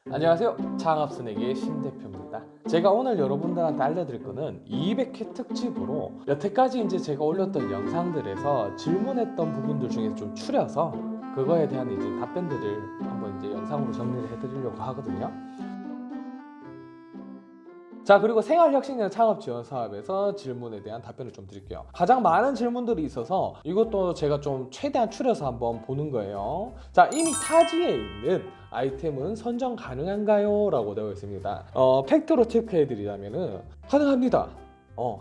안녕하세요. 창업순에게 신 대표입니다. 제가 오늘 여러분들한테 알려드릴 거는 200회 특집으로 여태까지 이제 제가 올렸던 영상들에서 질문했던 부분들 중에 좀 추려서 그거에 대한 이제 답변들을 한번 이제 영상으로 정리를 해드리려고 하거든요. 자, 그리고 생활혁신이나 창업지원사업에서 질문에 대한 답변을 좀 드릴게요. 가장 많은 질문들이 있어서 이것도 제가 좀 최대한 추려서 한번 보는 거예요. 자, 이미 타지에 있는 아이템은 선정 가능한가요? 라고 되어 있습니다. 팩트로 체크해드리자면은 가능합니다.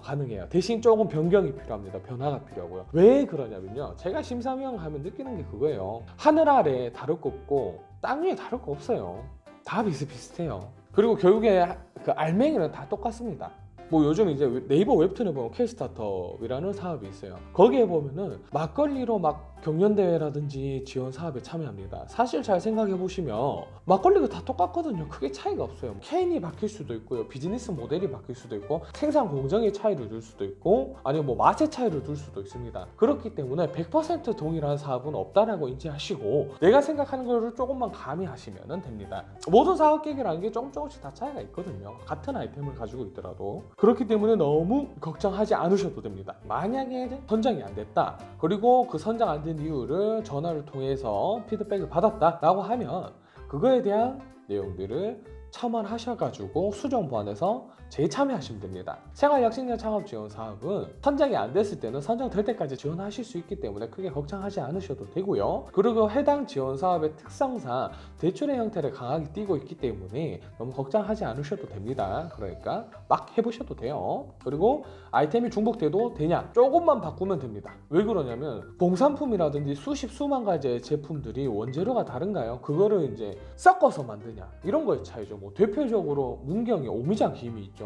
가능해요. 대신 조금 변경이 필요합니다. 변화가 필요하고요. 왜 그러냐면요, 제가 심사위원 하면 느끼는 게 그거예요. 하늘 아래 다를 거 없고 땅 위에 다를 거 없어요. 다 비슷비슷해요. 그리고 결국에 그 알맹이는 다 똑같습니다. 뭐 요즘 이제 네이버 웹툰에 보면 K스타트업이라는 사업이 있어요. 거기에 보면은 막걸리로 막 경연대회라든지 지원 사업에 참여합니다. 사실 잘 생각해 보시면 막걸리가 다 똑같거든요. 크게 차이가 없어요. 캔이 바뀔 수도 있고요, 비즈니스 모델이 바뀔 수도 있고, 생산 공정의 차이를 둘 수도 있고, 아니면 뭐 맛의 차이를 둘 수도 있습니다. 그렇기 때문에 100% 동일한 사업은 없다라고 인지하시고 내가 생각하는 거를 조금만 가미하시면 됩니다. 모든 사업 계획이라는 게 조금씩 다 차이가 있거든요. 같은 아이템을 가지고 있더라도. 그렇기 때문에 너무 걱정하지 않으셔도 됩니다. 만약에 선정이 안 됐다, 그리고 그 선정 안 된 이유를 전화를 통해서 피드백을 받았다 라고 하면 그거에 대한 내용들을 첨언하셔가지고 수정 보완해서 재참여하시면 됩니다. 생활혁신이나 창업지원사업은 선정이 안 됐을 때는 선정될 때까지 지원하실 수 있기 때문에 크게 걱정하지 않으셔도 되고요. 그리고 해당 지원사업의 특성상 대출의 형태를 강하게 띠고 있기 때문에 너무 걱정하지 않으셔도 됩니다. 그러니까 막 해보셔도 돼요. 그리고 아이템이 중복돼도 되냐? 조금만 바꾸면 됩니다. 왜 그러냐면 봉산품이라든지 수만 가지의 제품들이 원재료가 다른가요? 그거를 이제 섞어서 만드냐? 이런 거의 차이죠. 뭐 대표적으로 문경에 오미자 김이 있죠.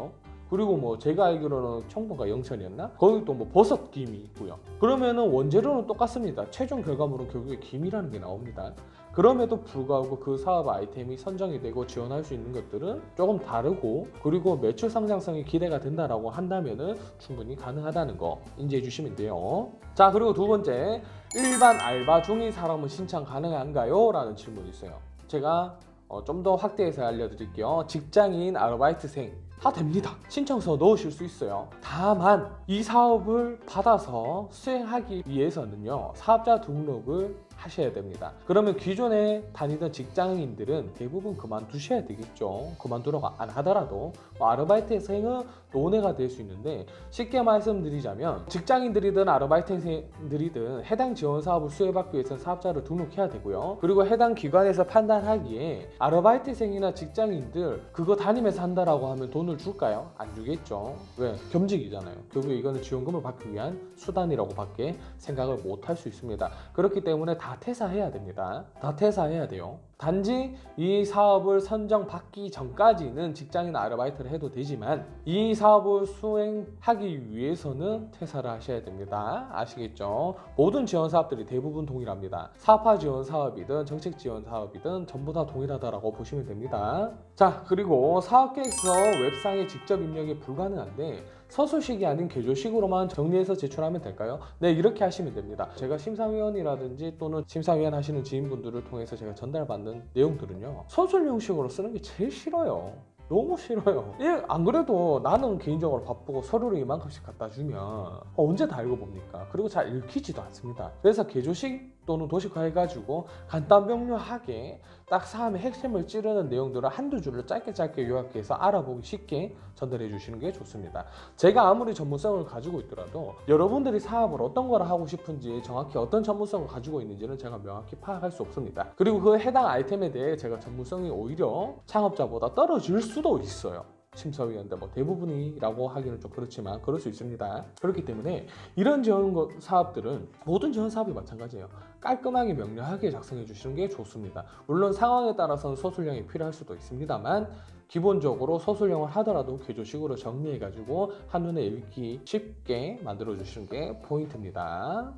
그리고 뭐 제가 알기로는 청도가 영천이었나? 거기 또 뭐 버섯 김이 있고요. 그러면은 원재료는 똑같습니다. 최종 결과물은 결국에 김이라는 게 나옵니다. 그럼에도 불구하고 그 사업 아이템이 선정이 되고 지원할 수 있는 것들은 조금 다르고, 그리고 매출 상장성이 기대가 된다라고 한다면은 충분히 가능하다는 거 인지해 주시면 돼요. 자, 그리고 두 번째, 일반 알바 중인 사람은 신청 가능한가요? 라는 질문이 있어요. 제가 좀 더 확대해서 알려드릴게요. 직장인, 아르바이트생 다 됩니다. 신청서 넣으실 수 있어요. 다만 이 사업을 받아서 수행하기 위해서는요, 사업자 등록을 하셔야 됩니다. 그러면 기존에 다니던 직장인들은 대부분 그만두셔야 되겠죠. 그만두라고 안 하더라도 아르바이트생은 논외가 될 수 있는데, 쉽게 말씀드리자면 직장인들이든 아르바이트생들이든 해당 지원 사업을 수혜받기 위해서는 사업자를 등록해야 되고요. 그리고 해당 기관에서 판단하기에 아르바이트생이나 직장인들 그거 다니면서 한다라고 하면 돈을 줄까요? 안 주겠죠. 왜? 겸직이잖아요. 결국에 이거는 지원금을 받기 위한 수단이라고 밖에 생각을 못 할 수 있습니다. 그렇기 때문에 다 퇴사해야 됩니다. 다 퇴사해야 돼요. 단지 이 사업을 선정받기 전까지는 직장인 아르바이트를 해도 되지만 이 사업을 수행하기 위해서는 퇴사를 하셔야 됩니다. 아시겠죠? 모든 지원 사업들이 대부분 동일합니다. 사업화 지원 사업이든 정책 지원 사업이든 전부 다 동일하다라고 보시면 됩니다. 자, 그리고 사업계획서 웹상에 직접 입력이 불가능한데 서술식이 아닌 개조식으로만 정리해서 제출하면 될까요? 네, 이렇게 하시면 됩니다. 제가 심사위원이라든지 또는 심사위원 하시는 지인분들을 통해서 제가 전달받는 내용들은요, 서술 형식으로 쓰는 게 제일 싫어요. 너무 싫어요. 안 그래도 나는 개인적으로 바쁘고 서류를 이만큼씩 갖다 주면 언제 다 읽어봅니까? 그리고 잘 읽히지도 않습니다. 그래서 개조식 또는 도식화 해가지고 간단 명료하게 딱 사업의 핵심을 찌르는 내용들을 한두 줄을 짧게 요약해서 알아보기 쉽게 전달해 주시는 게 좋습니다. 제가 아무리 전문성을 가지고 있더라도 여러분들이 사업을 어떤 걸 하고 싶은지, 정확히 어떤 전문성을 가지고 있는지는 제가 명확히 파악할 수 없습니다. 그리고 그 해당 아이템에 대해 제가 전문성이 오히려 창업자보다 떨어질 수도 있어요. 심사위원들 뭐 대부분이라고 하기는 좀 그렇지만 그럴 수 있습니다. 그렇기 때문에 이런 지원 사업들은 모든 지원 사업이 마찬가지예요. 깔끔하게 명료하게 작성해 주시는 게 좋습니다. 물론 상황에 따라서는 서술량이 필요할 수도 있습니다만 기본적으로 서술형을 하더라도 개조식으로 정리해가지고 한눈에 읽기 쉽게 만들어 주시는 게 포인트입니다.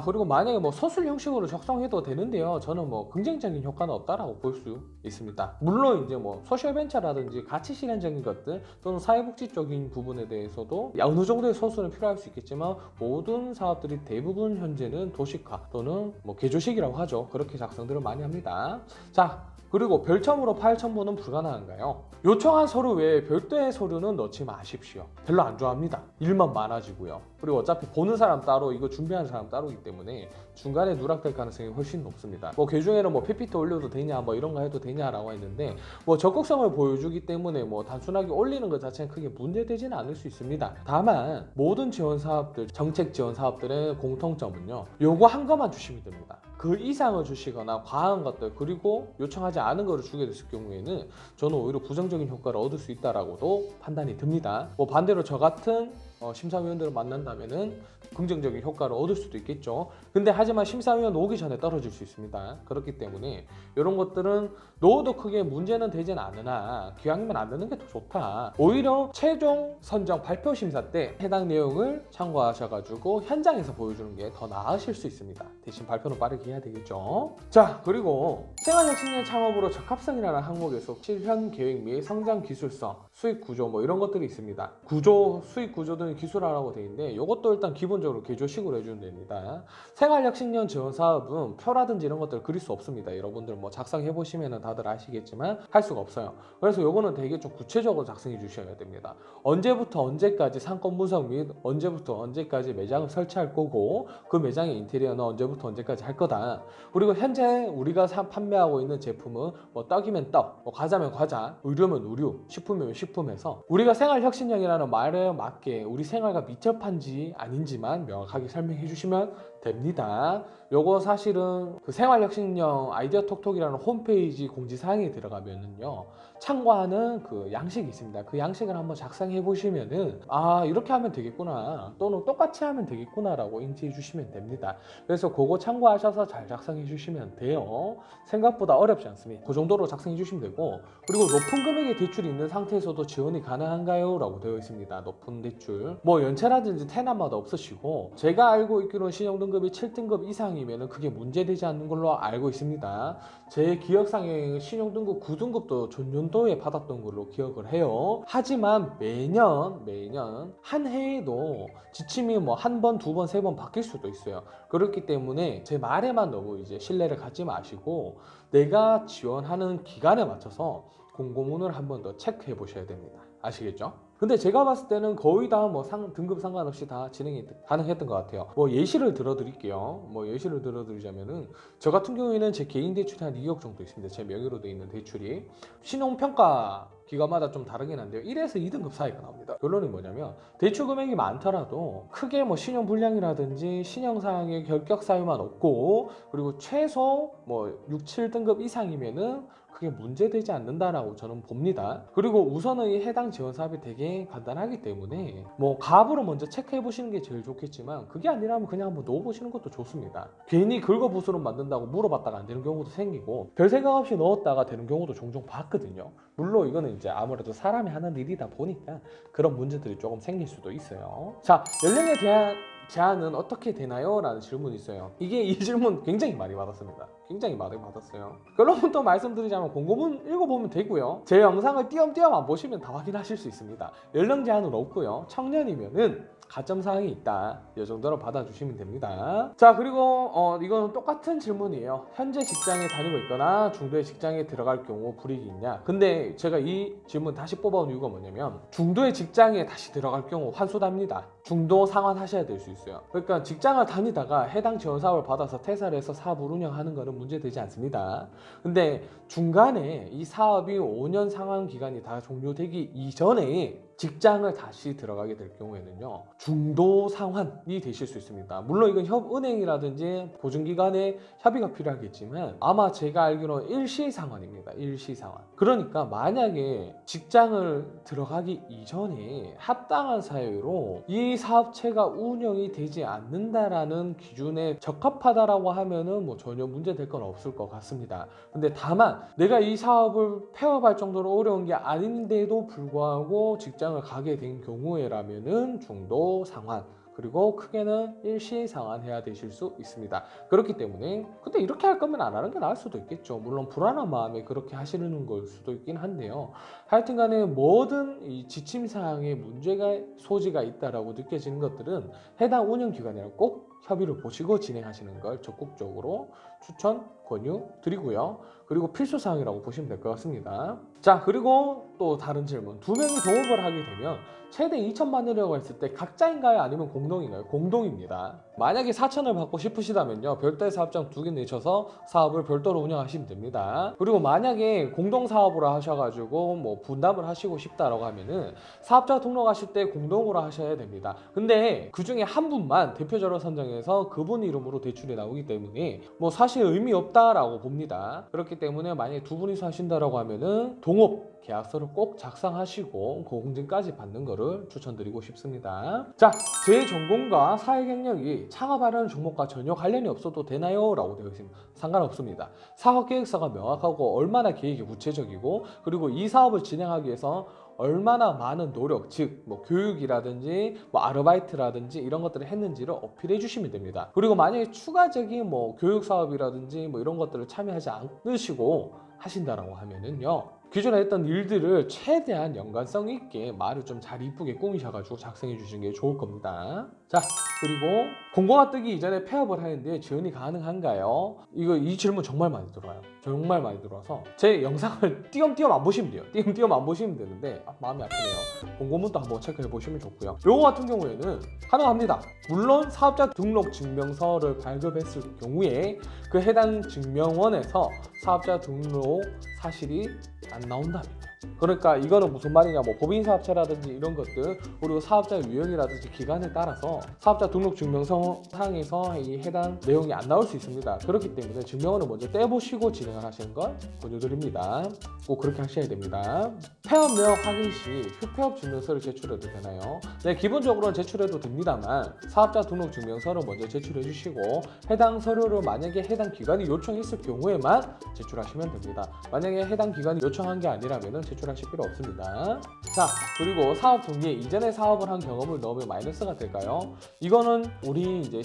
그리고 만약에 뭐 서술 형식으로 작성해도 되는데요, 저는 뭐 긍정적인 효과는 없다라고 볼 수 있습니다. 물론 이제 뭐 소셜벤처라든지 가치 실현적인 것들 또는 사회복지 쪽인 부분에 대해서도 어느 정도의 서술은 필요할 수 있겠지만 모든 사업들이 대부분 현재는 도식화 또는 뭐 개조식이라고 하죠. 그렇게 작성들을 많이 합니다. 자, 그리고 별첨으로 파일 첨부는 불가능한가요? 요청한 서류 외에 별도의 서류는 넣지 마십시오. 별로 안 좋아합니다. 일만 많아지고요. 그리고 어차피 보는 사람 따로 이거 준비하는 사람 따로이기 때문에 중간에 누락될 가능성이 훨씬 높습니다. 뭐 개중에는 뭐 PPT 올려도 되냐 뭐 이런 거 해도 되냐라고 했는데 뭐 적극성을 보여주기 때문에 뭐 단순하게 올리는 것 자체는 크게 문제되지는 않을 수 있습니다. 다만 모든 지원 사업들, 정책 지원 사업들의 공통점은요, 요거 한 거만 주시면 됩니다. 그 이상을 주시거나 과한 것들, 그리고 요청하지 않은 거를 주게 됐을 경우에는 저는 오히려 부정적인 효과를 얻을 수 있다라고도 판단이 듭니다. 뭐 반대로 저 같은 심사위원들을 만난다면은 긍정적인 효과를 얻을 수도 있겠죠. 근데 하지만 심사위원 오기 전에 떨어질 수 있습니다. 그렇기 때문에 이런 것들은 넣어도 크게 문제는 되진 않으나 기왕이면 안 넣는 게 더 좋다. 오히려 최종 선정 발표 심사 때 해당 내용을 참고하셔가지고 현장에서 보여주는 게 더 나으실 수 있습니다. 대신 발표는 빠르게 해야 되겠죠. 자, 그리고 생활혁신년 창업으로 적합성이라는 항목에서 실현 계획 및 성장 기술성, 수익 구조 뭐 이런 것들이 있습니다. 구조, 수익 구조 등 기술화라고 되어 있는데 이것도 일단 기본적으로 개조식으로 해주면 됩니다. 생활혁신년 지원 사업은 표라든지 이런 것들 그릴 수 없습니다. 여러분들 뭐 작성해 보시면 다들 아시겠지만 할 수가 없어요. 그래서 요거는 되게 좀 구체적으로 작성해 주셔야 됩니다. 언제부터 언제까지 상권 분석 및 언제부터 언제까지 매장을 설치할 거고 그 매장의 인테리어는 언제부터 언제까지 할 거다. 그리고 현재 우리가 판매하고 있는 제품은 뭐 떡이면 떡, 뭐 과자면 과자, 의류면 의류, 식품이면 식품에서 우리가 생활혁신형이라는 말에 맞게 우리 생활과 밀접한지 아닌지만 명확하게 설명해 주시면 됩니다. 요거 사실은 그 생활혁신형 아이디어 톡톡이라는 홈페이지 공지사항에 들어가면은요, 참고하는 그 양식이 있습니다. 그 양식을 한번 작성해 보시면은 아, 이렇게 하면 되겠구나, 또는 똑같이 하면 되겠구나 라고 인지해 주시면 됩니다. 그래서 그거 참고하셔서 잘 작성해 주시면 돼요. 생각보다 어렵지 않습니다. 그 정도로 작성해 주시면 되고, 그리고 높은 금액의 대출이 있는 상태에서도 지원이 가능한가요? 라고 되어 있습니다. 높은 대출 뭐 연체라든지 태난마다 없으시고, 제가 알고 있기로는 신용등급이 7등급 이상이면 그게 문제되지 않는 걸로 알고 있습니다. 제 기억상에 신용등급 9등급도 전년도에 받았던 걸로 기억을 해요. 하지만 매년 한 해에도 지침이 뭐 한 번, 두 번, 세 번 바뀔 수도 있어요. 그렇기 때문에 제 말에만 너무 이제 신뢰를 갖지 마시고 내가 지원하는 기간에 맞춰서 공고문을 한 번 더 체크해 보셔야 됩니다. 아시겠죠? 근데 제가 봤을 때는 거의 다 뭐 등급 상관없이 다 진행이 가능했던 것 같아요. 뭐 예시를 들어드릴게요. 뭐 예시를 들어드리자면은 저 같은 경우에는 제 개인 대출이 한 2억 정도 있습니다. 제 명의로 돼 있는 대출이. 신용평가 기관마다 좀 다르긴 한데요, 1에서 2등급 사이가 나옵니다. 결론이 뭐냐면 대출 금액이 많더라도 크게 뭐 신용 불량이라든지 신용사항의 결격 사유만 없고, 그리고 최소 뭐 6, 7등급 이상이면은 그게 문제되지 않는다라고 저는 봅니다. 그리고 우선은 이 해당 지원 사업이 되게 간단하기 때문에 뭐 갑으로 먼저 체크해 보시는 게 제일 좋겠지만, 그게 아니라면 그냥 한번 넣어 보시는 것도 좋습니다. 괜히 긁어부스럼 만든다고 물어봤다가 안 되는 경우도 생기고 별 생각 없이 넣었다가 되는 경우도 종종 봤거든요. 물론 이거는 이제 아무래도 사람이 하는 일이다 보니까 그런 문제들이 조금 생길 수도 있어요. 자, 연령에 대한 제한은 어떻게 되나요? 라는 질문이 있어요. 이 질문 굉장히 많이 받았습니다. 굉장히 많이 받았어요. 결론은 또 말씀드리자면 공고문 읽어보면 되고요. 제 영상을 띄엄띄엄 안 보시면 다 확인하실 수 있습니다. 연령 제한은 없고요. 청년이면은 가점사항이 있다, 이 정도로 받아주시면 됩니다. 자, 그리고 이거는 똑같은 질문이에요. 현재 직장에 다니고 있거나 중도의 직장에 들어갈 경우 불이익이 있냐. 근데 제가 이 질문 다시 뽑아온 이유가 뭐냐면, 중도의 직장에 다시 들어갈 경우 환수답니다. 중도 상환하셔야 될 수 있어요. 그러니까 직장을 다니다가 해당 지원 사업을 받아서 퇴사를 해서 사업을 운영하는 거는 문제되지 않습니다. 근데 중간에 이 사업이 5년 상환 기간이 다 종료되기 이전에 직장을 다시 들어가게 될 경우에는요, 중도 상환이 되실 수 있습니다. 물론 이건 은행이라든지 보증기관의 협의가 필요하겠지만 아마 제가 알기로는 일시 상환입니다. 일시 상환. 그러니까 만약에 직장을 들어가기 이전에 합당한 사유로 이 사업체가 운영이 되지 않는다라는 기준에 적합하다라고 하면은 뭐 전혀 문제될 건 없을 것 같습니다. 근데 다만 내가 이 사업을 폐업할 정도로 어려운 게 아닌데도 불구하고 직장을 가게 된 경우에라면은 중도 상환, 그리고 크게는 일시 상환해야 되실 수 있습니다. 그렇기 때문에 근데 이렇게 할 거면 안 하는 게 나을 수도 있겠죠. 물론 불안한 마음에 그렇게 하시는 걸 수도 있긴 한데요. 하여튼 간에 뭐든 이 지침 사항에 문제가 소지가 있다라고 느껴지는 것들은 해당 운영기관이랑 꼭 협의를 보시고 진행하시는 걸 적극적으로 추천 권유 드리고요. 그리고 필수사항이라고 보시면 될 것 같습니다. 자, 그리고 또 다른 질문. 두 명이 동업을 하게 되면 최대 2천만 원이라고 했을 때 각자인가요? 아니면 공동인가요? 공동입니다. 만약에 4천을 받고 싶으시다면요, 별도의 사업장 2개 내셔서 사업을 별도로 운영하시면 됩니다. 그리고 만약에 공동사업으로 하셔가지고 뭐 분담을 하시고 싶다라고 하면은 사업자 등록하실 때 공동으로 하셔야 됩니다. 근데 그 중에 한 분만 대표자로 선정해서 그분 이름으로 대출이 나오기 때문에 뭐 사실 의미 없다라고 봅니다. 그렇기 때문에 만약에 두 분이서 하신다라고 하면은 동업 계약서를 꼭 작성하시고 공증까지 받는 거를 추천드리고 싶습니다. 자, 제 전공과 사회 경력이 창업하려는 종목과 전혀 관련이 없어도 되나요? 라고 되어 있습니다. 상관없습니다. 사업 계획서가 명확하고 얼마나 계획이 구체적이고, 그리고 이 사업을 진행하기 위해서 얼마나 많은 노력, 즉 뭐 교육이라든지 뭐 아르바이트라든지 이런 것들을 했는지를 어필해 주시면 됩니다. 그리고 만약에 추가적인 뭐 교육 사업이라든지 뭐 이런 것들을 참여하지 않으시고 하신다라고 하면은요, 기존에 했던 일들을 최대한 연관성 있게 말을 좀 잘 이쁘게 꾸미셔가지고 작성해 주시는 게 좋을 겁니다. 자, 그리고 공고가 뜨기 이전에 폐업을 하는데 지원이 가능한가요? 이 질문 정말 많이 들어와요. 정말 많이 들어와서 제 영상을 띄엄띄엄 안 보시면 돼요. 띄엄띄엄 안 보시면 되는데 마음이 아프네요. 공고문도 한번 체크해 보시면 좋고요. 요거 같은 경우에는 가능합니다. 물론 사업자 등록 증명서를 발급했을 경우에 그 해당 증명원에서 사업자 등록 사실이 안 나온다면요. 그러니까 이거는 무슨 말이냐, 뭐 법인사업체라든지 이런 것들, 그리고 사업자 유형이라든지 기간에 따라서 사업자 등록 증명서 상에서 이 해당 내용이 안 나올 수 있습니다. 그렇기 때문에 증명원을 먼저 떼보시고 진행을 하시는 걸 권유드립니다. 꼭 그렇게 하셔야 됩니다. 폐업 내역 확인 시 휴폐업 증명서를 제출해도 되나요? 네, 기본적으로는 제출해도 됩니다만 사업자 등록 증명서를 먼저 제출해 주시고 해당 서류를 만약에 해당 기관이 요청했을 경우에만 제출하시면 됩니다. 만약에 해당 기관이 요청한 게 아니라면 제출하실 필요 없습니다. 자, 그리고 사업 동기에 이전에 사업을 한 경험을 넣으면 마이너스가 될까요? 이거는 우리 이제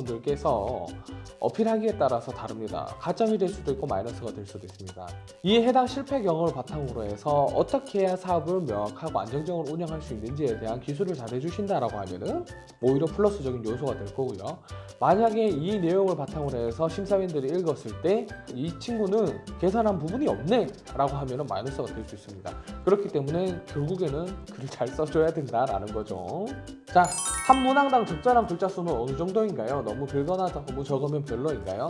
시청자분들께서 어필하기에 따라서 다릅니다. 가점이 될 수도 있고 마이너스가 될 수도 있습니다. 이에 해당 실패 경험을 바탕으로 해서 어떻게 해야 사업을 명확하고 안정적으로 운영할 수 있는지에 대한 기술을 잘 해주신다라고 하면은 오히려 플러스적인 요소가 될 거고요. 만약에 이 내용을 바탕으로 해서 심사위원들이 읽었을 때 이 친구는 계산한 부분이 없네 라고 하면은 마이너스가 될 수 있습니다. 그렇기 때문에 결국에는 글을 잘 써줘야 된다라는 거죠. 자, 한 문항당 적절한 글자 수는 어느 정도인가요? 너무 길거나 너무 적으면 별로인가요?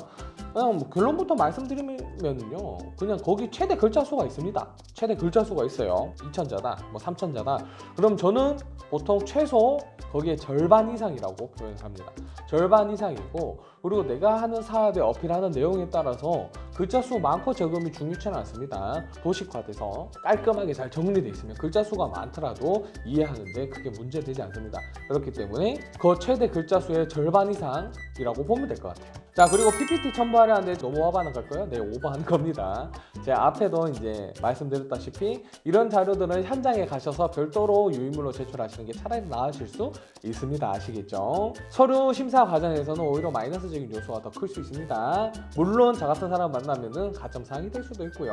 그냥 뭐 결론부터 말씀드리면요, 그냥 거기 최대 글자 수가 있습니다. 최대 글자 수가 있어요. 2천자다, 뭐 3천자다. 그럼 저는 보통 최소 거기에 절반 이상이라고 표현합니다. 절반 이상이고, 그리고 내가 하는 사업에 어필하는 내용에 따라서 글자 수 많고 적음이 중요치는 않습니다. 도식화돼서 깔끔하게 잘 정리되어 있으면 글자 수가 많더라도 이해하는데 크게 문제되지 않습니다. 그렇기 때문에 그 최대 글자 수의 절반 이상이라고 보면 될 것 같아요. 자, 그리고 PPT 첨부하려 하는데 너무 오버하는 걸까요? 네, 오버하는 겁니다. 제가 앞에도 이제 말씀드렸다시피 이런 자료들은 현장에 가셔서 별도로 유인물로 제출하시는 게 차라리 나으실 수 있습니다. 아시겠죠? 서류 심사 과정에서는 오히려 마이너스적인 요소가 더 클 수 있습니다. 물론 저 같은 사람 만나면은 가점 사항이 될 수도 있고요.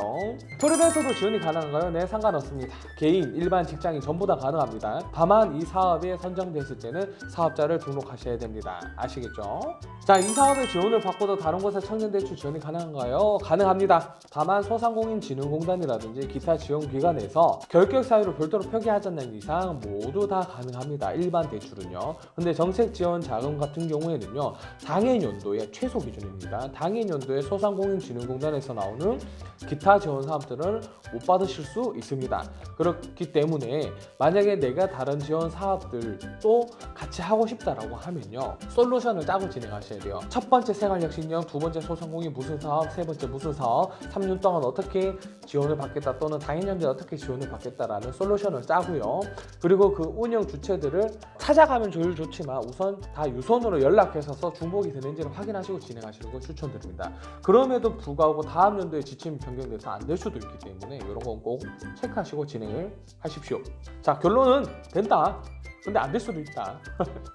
프리랜서도 지원이 가능한가요? 네, 상관없습니다. 개인, 일반 직장인 전부 다 가능합니다. 다만 이 사업에 선정됐을 때는 사업자를 등록하셔야 됩니다. 아시겠죠? 자, 이 사업에 지원을 받고도 다른 곳에 청년대출 지원이 가능한가요? 가능합니다. 다만 소상공인진흥공단이라든지 기타 지원기관에서 결격 사유를 별도로 표기하지 않는 이상 모두 다 가능합니다. 일반 대출은요. 근데 정책지원 자금 같은 경우에는요, 당해년도의 최소 기준입니다. 당해년도에 소상공인진흥공단에서 나오는 기타 지원 사업들은 못 받으실 수 있습니다. 그렇기 때문에 만약에 내가 다른 지원 사업들도 같이 하고 싶다라고 하면요, 솔루션을 짜고 진행하셔야 돼요. 첫 번째 생활혁신형, 두 번째 소상공인 무슨 사업, 세 번째 무슨 사업, 3년 동안 어떻게 지원을 받겠다 또는 당해년도에 어떻게 지원을 받겠다라는 솔루션을 짜고요. 그리고 그 운영 주체들을 찾아가면 제일 좋지만 우선 다 유선으로 연락해서 중복이 되는지를 확인하시고 진행하시는 걸 추천드립니다. 그럼에도 불구하고 다음 연도에 지침이 변경돼서 안 될 수도 있기 때문에 이런 건 꼭 체크하시고 진행을 하십시오. 자, 결론은 된다. 근데 안 될 수도 있다.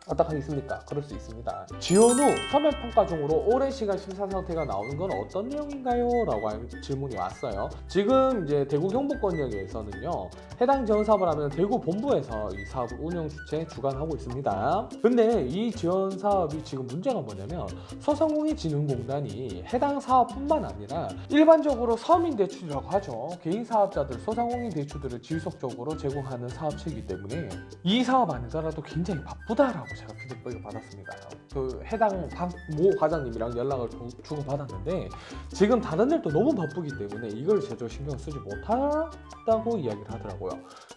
어떡하겠습니까? 그럴 수 있습니다. 지원 후 서면 평가 중으로 오랜 시간 심사 상태가 나오는 건 어떤 내용인가요? 라고 질문이 왔어요. 지금 이제 대구 경북권역에서는요, 해당 지원 사업을 하면 대구 본부에서 이 사업을 운영 주체 주관하고 있습니다. 근데 이 지원 사업이 지금 문제가 뭐냐면 소상공인진흥공단이 해당 사업뿐만 아니라 일반적으로 서민대출이라고 하죠. 개인 사업자들 소상공인 대출들을 지속적으로 제공하는 사업체이기 때문에 이 사업 아니더라도 굉장히 바쁘다라고 제가 피드백을 받았습니다. 그 해당 모 과장님이랑 연락을 주고 받았는데 지금 다른 일도 너무 바쁘기 때문에 이걸 제대로 신경 쓰지 못한다고 이야기를 하더라고요.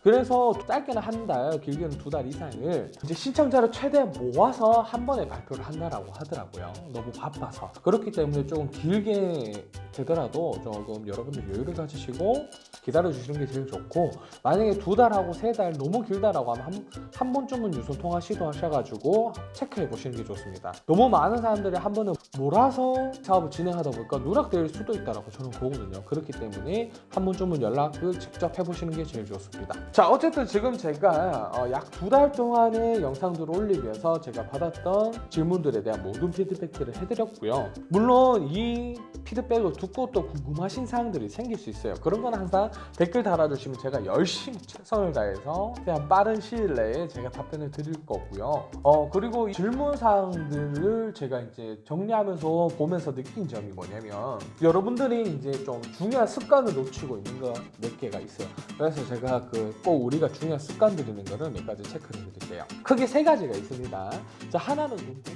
그래서 짧게는 한 달, 길게는 2달 이상을 이제 신청자를 최대한 모아서 한 번에 발표를 한다라고 하더라고요. 너무 바빠서. 그렇기 때문에 조금 길게 되더라도 조금 여러분들 여유를 가지시고 기다려주시는 게 제일 좋고, 만약에 2달하고 3달 너무 길다라고 하면 한 번쯤은 유선 통화 시도하셔가지고 체크해 보시는 게 좋습니다. 너무 많은 사람들이 한 번에 몰아서 사업을 진행하다 보니까 누락될 수도 있다라고 저는 보거든요. 그렇기 때문에 한 번쯤은 연락을 직접 해보시는 게 제일 좋습니다. 자, 어쨌든 지금 제가 약 2달 동안의 영상들을 올리기 위해서 제가 받았던 질문들에 대한 모든 피드백들을 해드렸고요. 물론 이 피드백을 듣고 또 궁금하신 사항들이 생길 수 있어요. 그런 건 항상 댓글 달아주시면 제가 열심히 최선을 다해서 그냥 빠른 시일 내에 제가 답변을 드릴 거고요. 그리고 이 질문 사항들을 제가 이제 정리하면서 보면서 느낀 점이 뭐냐면, 여러분들이 이제 좀 중요한 습관을 놓치고 있는 거 몇 개가 있어요. 그래서 제가 꼭 우리가 중요한 습관들 있는 거를 몇 가지 체크를 해드릴게요. 크게 3가지가 있습니다. 자, 하나는 운동.